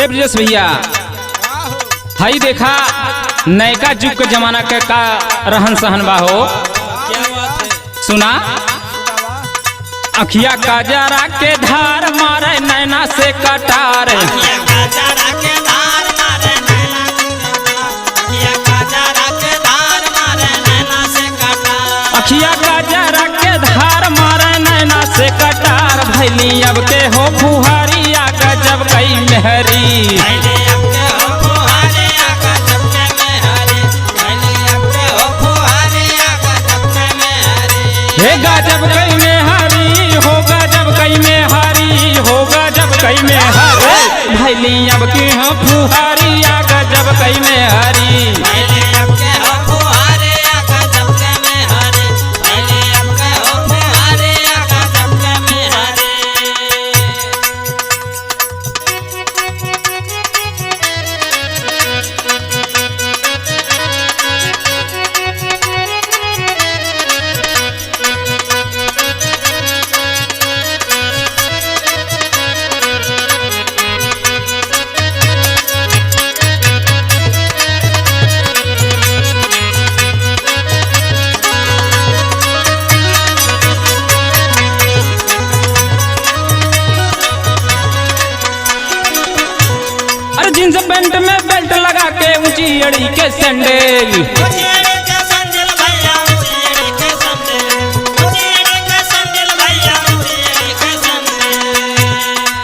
ए ब्रजेश भैया, हाई देखा नयका जुग के जमाना के का रहन सहन बा हो। क्या बात है? सुना, अखिया का जरा के धार मारे नैना से कटार, अखिया का जरा के धार मारे नैना से कटार। भैली अब के हो फुहारी आगा जब कई मेहरी, हेगा जब कई में हारी होगा, जब कई में हारी होगा, जब कई में हारी। भैली अब की हो फुहारी आगा जब कई में हारी। जींस पैंट में बेल्ट लगा के ऊंची अड़ी के सैंडल,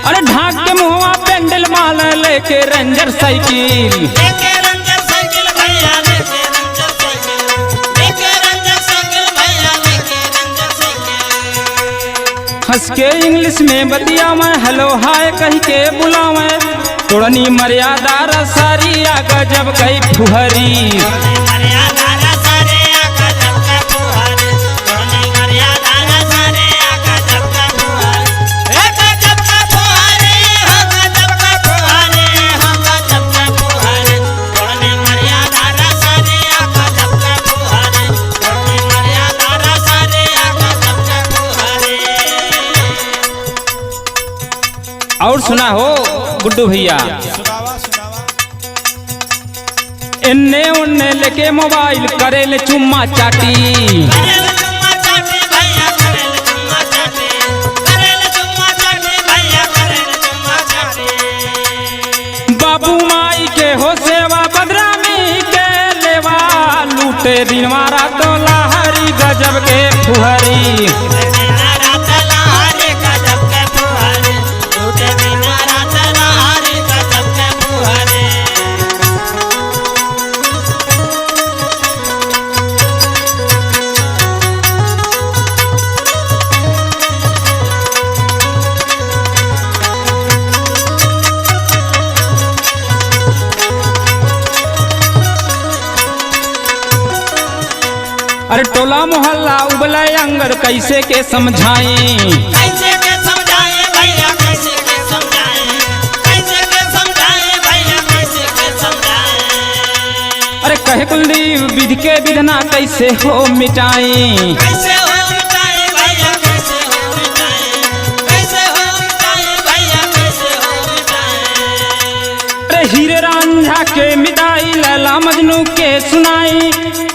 अरे ढाक के मुहवा पेंडल माल लेके रेंजर साइकिल, हंस के इंग्लिश में बतिया मैं हेलो हाय कह के बुलावे। तोड़नी मर्यादा रसारी आगा जब कई फुहरी, और सुना हो गुड्डू भैया, इन्ने उन्ने लेके मोबाइल करेले चुम्मा चाटी, बाबू माई के हो सेवा बदरामी के लेवा। लूटे दिन मारा तो लाहरी गजब के फुहरी, अरे टोला मोहल्ला उबला अंगर कैसे के समझाएं, कैसे के समझाएं भैया, कैसे के समझाएं, कैसे के समझाएं भैया, कैसे के समझाएं। अरे कहे कुलदीप विधि के विधना कैसे हो मिटाएं, कैसे हो मिटाएं भैया, कैसे हो मिटाएं, कैसे हो मिटाएं भैया, कैसे हो मिटाएं। अरे हीरे रांझा के मिटाई लैला मजनू के सुनाई।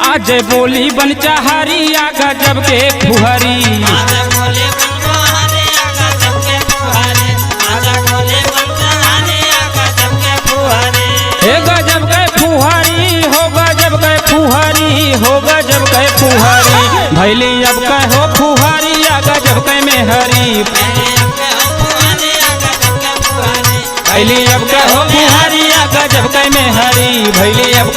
आज बोली बन चाहारी आगा जब के फुहरी, आजा बोले बन चाहारे आगा जब के फुहारे, आजा बोले बन चाहारे आगा जब के फुहारे। हे गजब के फुहारी होगा जब के फुहारी होगा जब के फुहारी। भैली अब के हो फुहारी आगा जब के में हरी, भैली अब के हो फुहारी आगा जब के में हरी, भैली अब